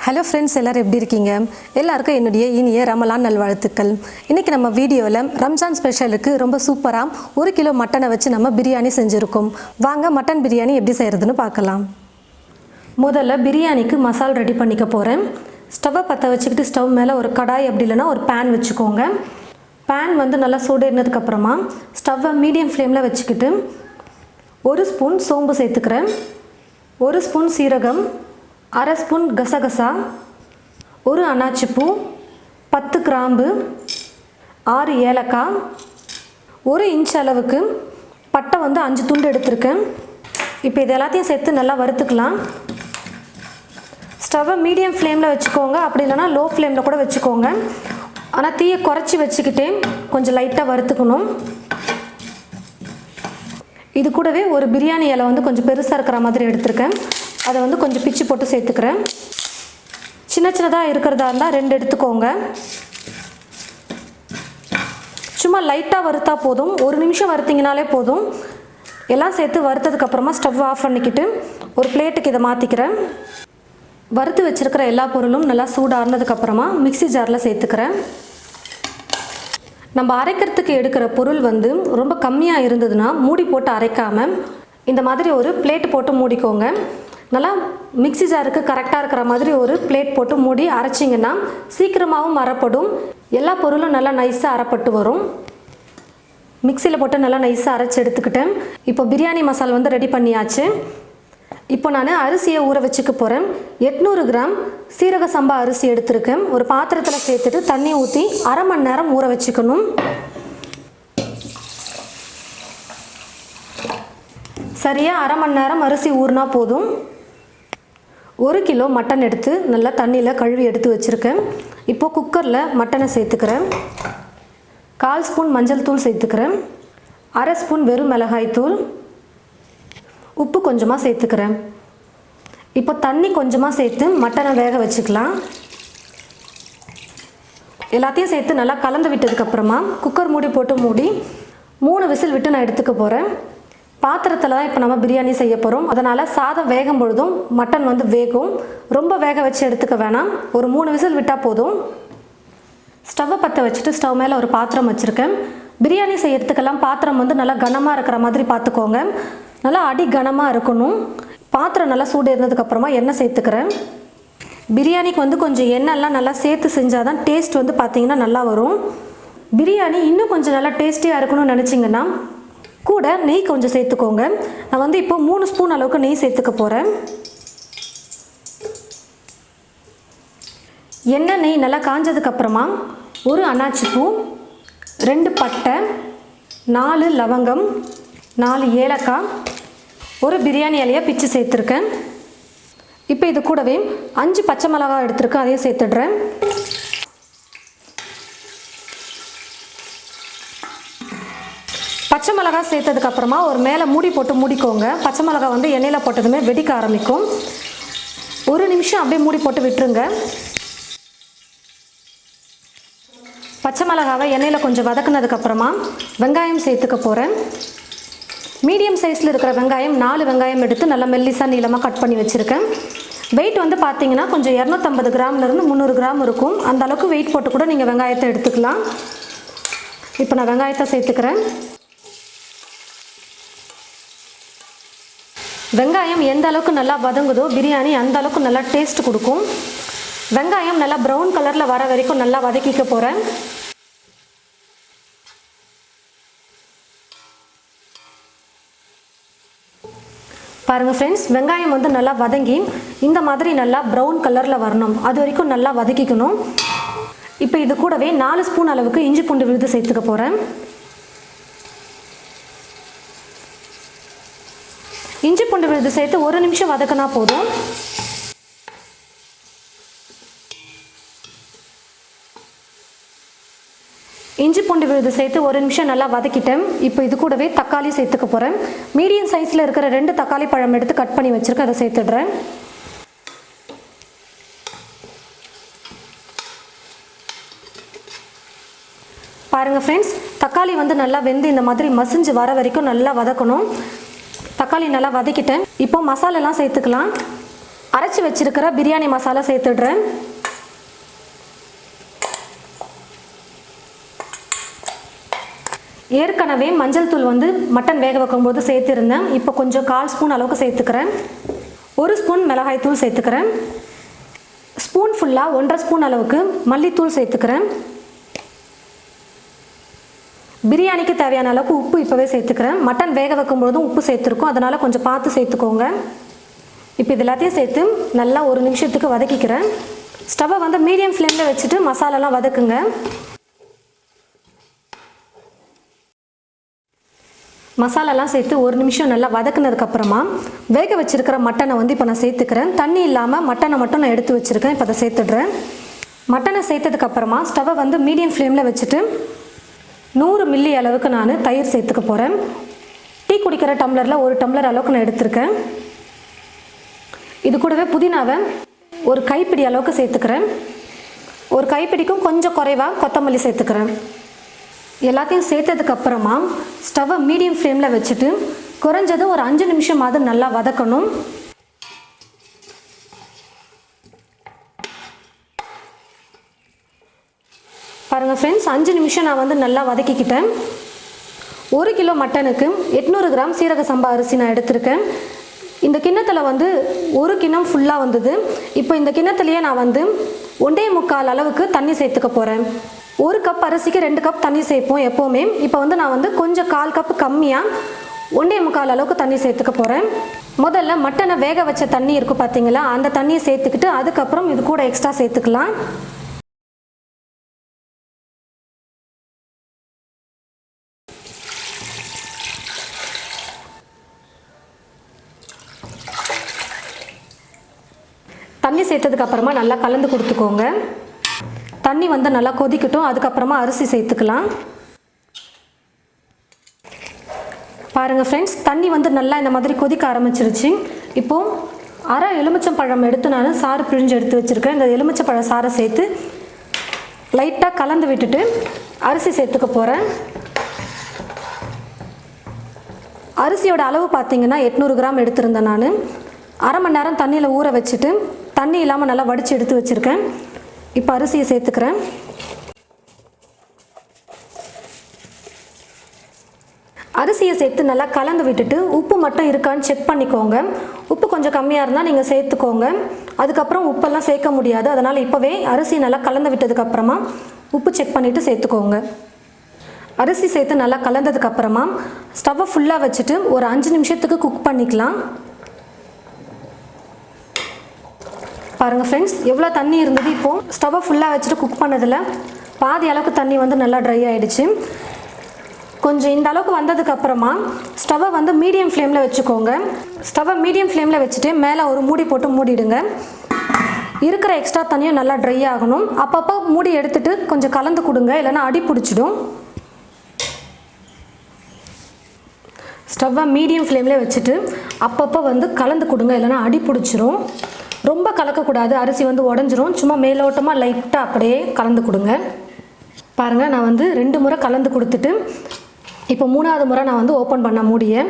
Hello friends, எல்லோரும் எப்படி இருக்கீங்க? எல்லாருக்கும் என்னுடைய இனிய ரமலான் நல்வாழ்த்துக்கள். இன்றைக்கி நம்ம வீடியோவில் ரம்ஜான் ஸ்பெஷலுக்கு ரொம்ப சூப்பராக 1 கிலோ மட்டனை வச்சு நம்ம பிரியாணி செஞ்சுருக்கோம். வாங்க மட்டன் பிரியாணி எப்படி செய்கிறதுன்னு பார்க்கலாம். முதல்ல பிரியாணிக்கு மசால் ரெடி பண்ணிக்க போகிறேன். ஸ்டவ்வை பற்ற வச்சுக்கிட்டு ஸ்டவ் மேலே ஒரு கடாய் அப்படி இல்லைன்னா ஒரு பேன் வச்சுக்கோங்க. பேன் வந்து நல்லா சூடேறினதுக்கப்புறமா ஸ்டவ்வை மீடியம் ஃப்ளேமில் வச்சுக்கிட்டு 1 ஸ்பூன் சோம்பு சேர்த்துக்கிறேன், 1 ஸ்பூன் சீரகம், 1/2 ஸ்பூன் கசகசா, 1 அன்னாச்சிப்பூ, 10 கிராம்பு, 6 ஏலக்காய், 1 இன்ச் அளவுக்கு பட்டை வந்து 5 துண்டு எடுத்திருக்கேன். இப்போ இது எல்லாத்தையும் சேர்த்து நல்லா வறுத்துக்கலாம். ஸ்டவ்வை மீடியம் ஃப்ளேமில் வச்சுக்கோங்க, அப்படி இல்லைனா லோ ஃப்ளேமில் கூட வச்சுக்கோங்க. ஆனால் தீயை குறைச்சி வச்சுக்கிட்டே கொஞ்சம் லைட்டாக வறுத்துக்கணும். இது கூடவே ஒரு பிரியாணி இலை வந்து கொஞ்சம் பெருசாக இருக்கிற மாதிரி எடுத்திருக்கேன். அதை வந்து கொஞ்சம் பிச்சு போட்டு சேர்த்துக்கிறேன். சின்ன சின்னதாக இருக்கிறதா இருந்தால் 2 எடுத்துக்கோங்க. சும்மா லைட்டாக வறுத்தா போதும், 1 நிமிஷம் வறுத்திங்கனாலே போதும். எல்லாம் சேர்த்து வறுத்ததுக்கப்புறமா ஸ்டவ் ஆஃப் பண்ணிக்கிட்டு ஒரு பிளேட்டுக்கு இதை மாற்றிக்கிறேன். வறுத்து வச்சுருக்கிற எல்லா பொருளும் நல்லா சூடானதுக்கப்புறமா மிக்ஸி ஜாரில் சேர்த்துக்கிறேன். நம்ம அரைக்கிறதுக்கு எடுக்கிற பொருள் வந்து ரொம்ப கம்மியாக இருந்ததுன்னா மூடி போட்டு அரைக்காமல் இந்த மாதிரி ஒரு பிளேட் போட்டு மூடிக்கோங்க. நல்லா மிக்ஸி ஜாருக்கு கரெக்டாக இருக்கிற மாதிரி ஒரு பிளேட் போட்டு மூடி அரைச்சிங்கன்னா சீக்கிரமாகவும் அரைப்படும், எல்லா பொருளும் நல்லா நைஸாக அரைப்பட்டு வரும். மிக்சியில் போட்டு நல்லா நைஸாக அரைச்சி எடுத்துக்கிட்டேன். இப்போ பிரியாணி மசாலா வந்து ரெடி பண்ணியாச்சு. இப்போ நான் அரிசியை ஊற வச்சுக்க போகிறேன். 800 கிராம் சீரக சம்பா அரிசி எடுத்திருக்கேன். ஒரு பாத்திரத்தில் சேர்த்துட்டு தண்ணி ஊற்றி 1/2 மணி நேரம் ஊற வச்சுக்கணும். சரியாக 1/2 மணி நேரம் அரிசி ஊறினா போதும். 1 கிலோ மட்டன் எடுத்து நல்லா தண்ணியில் கழுவி எடுத்து வச்சுருக்கேன். இப்போது குக்கரில் மட்டனை சேர்த்துக்கிறேன். 1/4 ஸ்பூன் மஞ்சள் தூள் சேர்த்துக்கிறேன், 1/2 ஸ்பூன் வெறும் மிளகாய் தூள், உப்பு கொஞ்சமாக சேர்த்துக்கிறேன். இப்போ தண்ணி கொஞ்சமாக சேர்த்து மட்டனை வேக வச்சுக்கலாம். எல்லாத்தையும் சேர்த்து நல்லா கலந்து விட்டதுக்கப்புறமா குக்கர் மூடி போட்டு மூடி 3 விசில் விட்டு நான் எடுத்துக்க போகிறேன். பாத்திரத்தில் தான் இப்போ நம்ம பிரியாணி செய்ய போகிறோம். அதனால் சாதம் வேகும் பொழுதும் மட்டன் வந்து வேகும். ரொம்ப வேக வச்சு எடுத்துக்க வேணாம், ஒரு 3 விசில் விட்டால் போதும். ஸ்டவ்வை பற்ற வச்சுட்டு ஸ்டவ் மேலே ஒரு பாத்திரம் வச்சுருக்கேன். பிரியாணி செய்யறதுக்கெல்லாம் பாத்திரம் வந்து நல்லா கனமாக இருக்கிற மாதிரி பார்த்துக்கோங்க. நல்லா அடி கனமாக இருக்கணும். பாத்திரம் நல்லா சூடு இருந்ததுக்கப்புறமா எண்ணெய் சேர்த்துக்கிறேன். பிரியாணிக்கு வந்து கொஞ்சம் எண்ணெய்லாம் நல்லா சேர்த்து செஞ்சால் தான் டேஸ்ட் வந்து பார்த்திங்கன்னா நல்லா வரும். பிரியாணி இன்னும் கொஞ்சம் நல்லா டேஸ்டியாக இருக்கணும்னு நினச்சிங்கன்னா கூட நெய் கொஞ்சம் சேர்த்துக்கோங்க. நான் வந்து இப்போ 3 ஸ்பூன் அளவுக்கு நெய் சேர்த்துக்க போகிறேன். எண்ணெய் நெய் நல்லா காஞ்சதுக்கப்புறமா 1 அன்னாச்சிப்பூ, 2 பட்டை, 4 லவங்கம், 4 ஏலக்காய், 1 பிரியாணி இலையை பிச்சு சேர்த்துருக்கேன். இப்போ இது கூடவே 5 பச்சை மிளகாய் எடுத்துருக்கேன், அதையும் சேர்த்துடுறேன். பச்சை மிளகாய் சேர்த்ததுக்கப்புறமா ஒரு மேலே மூடி போட்டு மூடிக்கோங்க. பச்சை மிளகாய் வந்து எண்ணெயில் போட்டதுமே வெடிக்க ஆரம்பிக்கும். 1 நிமிஷம் அப்படியே மூடி போட்டு விட்டுருங்க. பச்சை மிளகாவை எண்ணெயில் கொஞ்சம் வதக்குனதுக்கப்புறமா வெங்காயம் சேர்த்துக்க போகிறேன். மீடியம் சைஸில் இருக்கிற வெங்காயம் 4 வெங்காயம் எடுத்து நல்லா மெல்லிசாக நீளமாக கட் பண்ணி வச்சுருக்கேன். வெயிட் வந்து பார்த்தீங்கன்னா கொஞ்சம் 250 கிராம்லேருந்து 300 கிராம் இருக்கும். அந்த அளவுக்கு வெயிட் போட்டு கூட நீங்கள் வெங்காயத்தை எடுத்துக்கலாம். இப்போ நான் வெங்காயத்தை சேர்த்துக்கிறேன். வெங்காயம் எந்த அளவுக்கு நல்லா வதங்குதோ பிரியாணி அந்த அளவுக்கு நல்லா டேஸ்ட் கொடுக்கும். வெங்காயம் நல்லா ப்ரௌன் கலரில் வர வரைக்கும் நல்லா வதக்கிக்க போகிறேன். பாருங்கள் ஃப்ரெண்ட்ஸ், வெங்காயம் வந்து நல்லா வதங்கி இந்த மாதிரி நல்லா ப்ரௌன் கலரில் வரணும், அது வரைக்கும் நல்லா வதக்கிக்கணும். இப்போ இது கூடவே 4 ஸ்பூன் அளவுக்கு இஞ்சி பூண்டு விழுது சேர்த்துக்க போகிறேன். இஞ்சி பூண்டு விழுது சேர்த்து 1 நிமிஷம் வதக்கினா போதும். இஞ்சி பூண்டு விழுது சேர்த்து 1 நிமிஷம் நல்லா வதக்கிட்டேன். இப்போ இது கூடவே தக்காளி சேர்த்துக்க போகிறேன். மீடியம் சைஸில் இருக்கிற 2 தக்காளி பழம் எடுத்து கட் பண்ணி வச்சுருக்கேன், அதை சேர்த்துடுறேன். பாருங்கள் ஃப்ரெண்ட்ஸ், தக்காளி வந்து நல்லா வெந்து இந்த மாதிரி மசிஞ்சு வர வரைக்கும் நல்லா வதக்கணும். தக்காளி நல்லா வதக்கிட்டேன். இப்போ மசாலாலாம் சேர்த்துக்கலாம். அரைச்சி வச்சிருக்கிற பிரியாணி மசாலா சேர்த்துடுறேன். ஏற்கனவே மஞ்சள் தூள் வந்து மட்டன் வேக வைக்கும்போது சேர்த்துருந்தேன். இப்போ கொஞ்சம் 1/4 ஸ்பூன் அளவுக்கு சேர்த்துக்கிறேன். 1 ஸ்பூன் மிளகாய் தூள் சேர்த்துக்கிறேன். ஸ்பூன் ஃபுல்லாக 1.5 ஸ்பூன் அளவுக்கு மல்லித்தூள் சேர்த்துக்கிறேன். பிரியாணிக்கு தேவையான அளவுக்கு உப்பு இப்போவே சேர்த்துக்கிறேன். மட்டன் வேக வைக்கும்போதும் உப்பு சேர்த்துருக்கோம், அதனால் கொஞ்சம் பார்த்து சேர்த்துக்கோங்க. இப்போ இது எல்லாத்தையும் சேர்த்து நல்லா 1 நிமிஷத்துக்கு வதக்கிக்கிறேன். ஸ்டவ்வை வந்து மீடியம் ஃப்ளேமில் வச்சுட்டு மசாலாலாம் வதக்குங்க. மசாலாலாம் சேர்த்து 1 நிமிஷம் நல்லா வதக்குனதுக்கப்புறமா வேக வச்சுருக்கிற மட்டனை வந்து இப்போ நான் சேர்த்துக்கிறேன். தண்ணி இல்லாமல் மட்டனை மட்டும் நான் எடுத்து வச்சுருக்கேன். இப்போ அதை சேர்த்துடுறேன். மட்டனை சேர்த்ததுக்கப்புறமா ஸ்டவ்வை வந்து மீடியம் ஃப்ளேமில் வச்சுட்டு 100 மில்லி அளவுக்கு நான் தயிர் சேர்த்துக்க போகிறேன். டீ குடிக்கிற டம்ளரில் 1 டம்ளர் அளவுக்கு நான் எடுத்திருக்கேன். இது கூடவே புதினாவை 1 கைப்பிடி அளவுக்கு சேர்த்துக்கிறேன். 1 கைப்பிடிக்கும் கொஞ்சம் குறைவாக கொத்தமல்லி சேர்த்துக்கிறேன். எல்லாத்தையும் சேர்த்ததுக்கப்புறமா ஸ்டவ்வை மீடியம் ஃப்ளேமில் வச்சுட்டு குறைஞ்சது ஒரு 5 நிமிஷமாவது நல்லா வதக்கணும். பாருங்கள் ஃப்ரெண்ட்ஸ், 5 நிமிஷம் நான் வந்து நல்லா வதக்கிக்கிட்டேன். 1 கிலோ மட்டனுக்கு 800 கிராம் சீரக சம்பா அரிசி நான் எடுத்திருக்கேன். இந்த கிண்ணத்தில் வந்து 1 கிண்ணம் ஃபுல்லாக வந்தது. இப்போ இந்த கிண்ணத்துலேயே நான் வந்து 1.25 அளவுக்கு தண்ணி சேர்த்துக்க போகிறேன். 1 கப் அரிசிக்கு 2 கப் தண்ணி சேர்ப்போம் எப்போவுமே. இப்போ வந்து நான் வந்து கொஞ்சம் 1/4 கப் கம்மியாக 1.25 அளவுக்கு தண்ணி சேர்த்துக்க போகிறேன். முதல்ல மட்டனை வேக வச்ச தண்ணி இருக்குது பார்த்தீங்களா, அந்த தண்ணியை சேர்த்துக்கிட்டு அதுக்கப்புறம் இது கூட எக்ஸ்ட்ரா சேர்த்துக்கலாம். தண்ணி சேர்த்ததுக்கப்புறமா நல்லா கலந்து கொடுத்துக்கோங்க. தண்ணி வந்து நல்லா கொதிக்கட்டும், அதுக்கப்புறமா அரிசி சேர்த்துக்கலாம். பாருங்கள் ஃப்ரெண்ட்ஸ், தண்ணி வந்து நல்லா இந்த மாதிரி கொதிக்க ஆரம்பிச்சிருச்சு. இப்போது அரை எலுமிச்சம்பழம் எடுத்து நான் சாறு பிழிஞ்சு எடுத்து வச்சுருக்கேன். இந்த எலுமிச்சம்பழ சாறை சேர்த்து லைட்டாக கலந்து விட்டுட்டு அரிசி சேர்த்துக்க போகிறேன். அரிசியோட அளவு பார்த்திங்கன்னா 800 கிராம் எடுத்திருந்தேன். நான் அரை மணி நேரம் தண்ணியில் ஊற வச்சுட்டு தண்ணி இல்லாமல் நல்லா வடித்து எடுத்து வச்சுருக்கேன். இப்போ அரிசியை சேர்த்துக்கிறேன். அரிசியை சேர்த்து நல்லா கலந்து விட்டுட்டு உப்பு மட்டும் இருக்கான்னு செக் பண்ணிக்கோங்க. உப்பு கொஞ்சம் கம்மியாக இருந்தால் நீங்கள் சேர்த்துக்கோங்க. அதுக்கப்புறம் உப்பெல்லாம் சேர்க்க முடியாது, அதனால் இப்போவே அரிசி நல்லா கலந்து விட்டதுக்கப்புறமா உப்பு செக் பண்ணிவிட்டு சேர்த்துக்கோங்க. அரிசி சேர்த்து நல்லா கலந்ததுக்கப்புறமா ஸ்டவ்வை ஃபுல்லாக வச்சுட்டு ஒரு 5 நிமிஷத்துக்கு குக் பண்ணிக்கலாம். பாருங்கள் ஃப்ரெண்ட்ஸ், எவ்வளோ தண்ணி இருந்தது. இப்போது ஸ்டவ்வை ஃபுல்லாக வச்சுட்டு குக் பண்ணதில் பாதி அளவுக்கு தண்ணி வந்து நல்லா ட்ரை ஆகிடுச்சு. கொஞ்சம் இந்த அளவுக்கு வந்ததுக்கப்புறமா ஸ்டவ்வை வந்து மீடியம் ஃப்ளேமில் வச்சுக்கோங்க. ஸ்டவ்வை மீடியம் ஃப்ளேமில் வச்சுட்டு மேலே ஒரு மூடி போட்டு மூடிடுங்க. இருக்கிற எக்ஸ்ட்ரா தண்ணியும் நல்லா ட்ரை ஆகணும். அப்பப்போ மூடி எடுத்துகிட்டு கொஞ்சம் கலந்து கொடுங்க, இல்லைன்னா அடி பிடிச்சிடும். ஸ்டவ்வை மீடியம் ஃப்ளேமில் வச்சுட்டு அப்பப்போ வந்து கலந்து கொடுங்க, இல்லைன்னா அடி பிடிச்சிரும். ரொம்ப கலக்கக்கூடாது, அரிசி வந்து உடஞ்சிரும். சும்மா மேலோட்டமாக லைட்டாக அப்படியே கலந்து கொடுங்க. பாருங்கள், நான் வந்து 2 முறை கலந்து கொடுத்துட்டு இப்போ 3ஆவது முறை நான் வந்து ஓப்பன் பண்ண மூடிய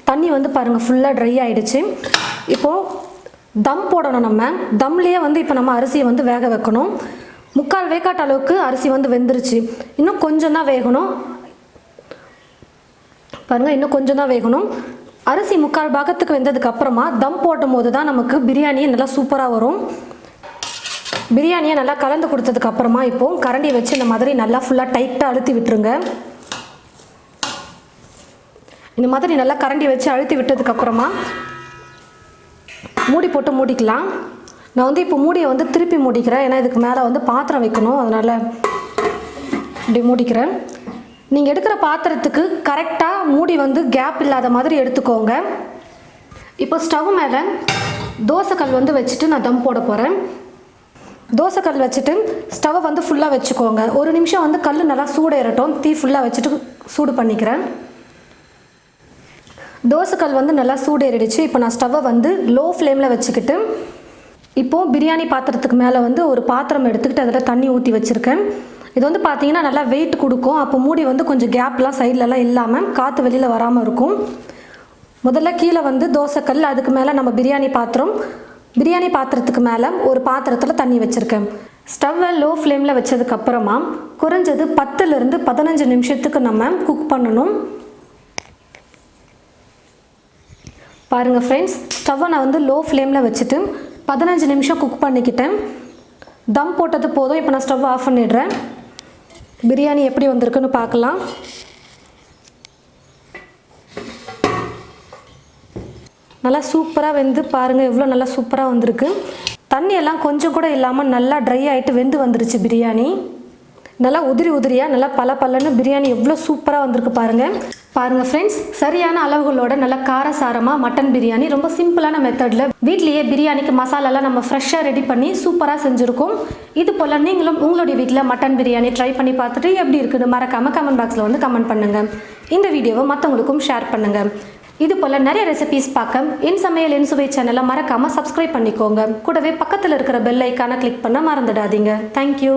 தண்ணி வந்து பாருங்கள் ஃபுல்லாக ட்ரை ஆகிடுச்சு. இப்போது தம் போடணும். நம்ம தம்லேயே வந்து இப்போ நம்ம அரிசியை வந்து வேக வைக்கணும். 3/4 வேக்காட்டு அளவுக்கு அரிசி வந்து வெந்துருச்சு. இன்னும் கொஞ்சம் தான் வேகணும். பாருங்கள், இன்னும் கொஞ்சம் தான் வேகணும். அரிசி 3/4 பாகத்துக்கு வெந்ததுக்கப்புறமா தம் போடும் போது தான் நமக்கு பிரியாணியே நல்லா சூப்பராக வரும். பிரியாணியை நல்லா கலந்து கொடுத்ததுக்கப்புறமா இப்போது கரண்டி வச்சு இந்த மாதிரி நல்லா ஃபுல்லாக டைட்டாக அழுத்தி விட்டுருங்க. இந்த மாதிரி நல்லா கரண்டி வச்சு அழுத்தி விட்டதுக்கப்புறமா மூடி போட்டு மூடிக்கலாம். நான் வந்து இப்போ மூடியை வந்து திருப்பி மூடிக்கிறேன், ஏன்னா இதுக்கு மேலே வந்து பாத்திரம் வைக்கணும், அதனால் இப்படி மூடிக்கிறேன். நீங்கள் எடுக்கிற பாத்திரத்துக்கு கரெக்டாக மூடி வந்து கேப் இல்லாத மாதிரி எடுத்துக்கோங்க. இப்போ ஸ்டவ் மேலே தோசைக்கல் வந்து வச்சுட்டு நான் தம் போட போகிறேன். தோசைக்கல் வச்சுட்டு ஸ்டவ்வை வந்து ஃபுல்லாக வச்சுக்கோங்க. 1 நிமிஷம் வந்து கல் நல்லா சூடேறட்டும். தீ ஃபுல்லாக வச்சுட்டு சூடு பண்ணிக்கிறேன். தோசைக்கல் வந்து நல்லா சூடேறிடுச்சு. இப்போ நான் ஸ்டவ்வை வந்து லோ ஃப்ளேமில் வச்சுக்கிட்டு இப்போது பிரியாணி பாத்திரத்துக்கு மேலே வந்து ஒரு பாத்திரம் எடுத்துக்கிட்டு அதில் தண்ணி ஊற்றி வச்சுருக்கேன். இது வந்து பார்த்தீங்கன்னா நல்லா வெயிட் கொடுக்கும். அப்போ மூடி வந்து கொஞ்சம் கேப்லாம் சைட்லலாம் இல்லாமல் காற்று வெளியில் வராமல் இருக்கும். முதல்ல கீழே வந்து தோசைக்கல், அதுக்கு மேலே நம்ம பிரியாணி பாத்திரம், பிரியாணி பாத்திரத்துக்கு மேலே ஒரு பாத்திரத்தில் தண்ணி வச்சுருக்கேன். ஸ்டவ்வை லோ ஃப்ளேமில் வச்சதுக்கப்புறமா குறைஞ்சது 10லிருந்து 15 நிமிஷத்துக்கு நம்ம குக் பண்ணணும். பாருங்கள் ஃப்ரெண்ட்ஸ், ஸ்டவ்வை நான் லோ ஃப்ளேமில் வச்சுட்டு 15 நிமிஷம் குக் பண்ணிக்கிட்டேன். தம் போட்டது போதும். இப்போ நான் ஸ்டவ் ஆஃப் பண்ணிடுறேன். பிரியாணி எப்படி வந்திருக்குன்னு பார்க்கலாம். நல்லா சூப்பராக வெந்து பாருங்கள், எவ்வளோ நல்லா சூப்பராக வந்திருக்கு. தண்ணியெல்லாம் கொஞ்சம் கூட இல்லாமல் நல்லா ட்ரை ஆகிட்டு வெந்து வந்துருச்சு பிரியாணி. நல்லா உதிரி உதிரியாக நல்லா பல்லன்னு பிரியாணி எவ்வளோ சூப்பராக வந்திருக்கு பாருங்கள். பாருங்கள் ஃப்ரெண்ட்ஸ், சரியான அளவுகளோட நல்லா காரசாரமாக மட்டன் பிரியாணி ரொம்ப சிம்பிளான மெத்தடில் வீட்லேயே பிரியாணிக்கு மசாலாலாம் நம்ம ஃப்ரெஷ்ஷாக ரெடி பண்ணி சூப்பராக செஞ்சுருக்கோம். இது போல் நீங்களும் உங்களுடைய வீட்டில் மட்டன் பிரியாணி ட்ரை பண்ணி பார்த்துட்டு எப்படி இருக்குன்னு மறக்காமல் கமெண்ட் பாக்ஸில் கமெண்ட் பண்ணுங்கள். இந்த வீடியோவை மற்றவங்களுக்கும் ஷேர் பண்ணுங்கள். இது போல் நிறைய ரெசிபீஸ் பார்க்க என் சமையல் என் சுவை சேனலை மறக்காமல் சப்ஸ்கிரைப் பண்ணிக்கோங்க. கூடவே பக்கத்தில் இருக்கிற பெல் ஐக்கானை கிளிக் பண்ண மறந்துடாதீங்க. தேங்க்யூ.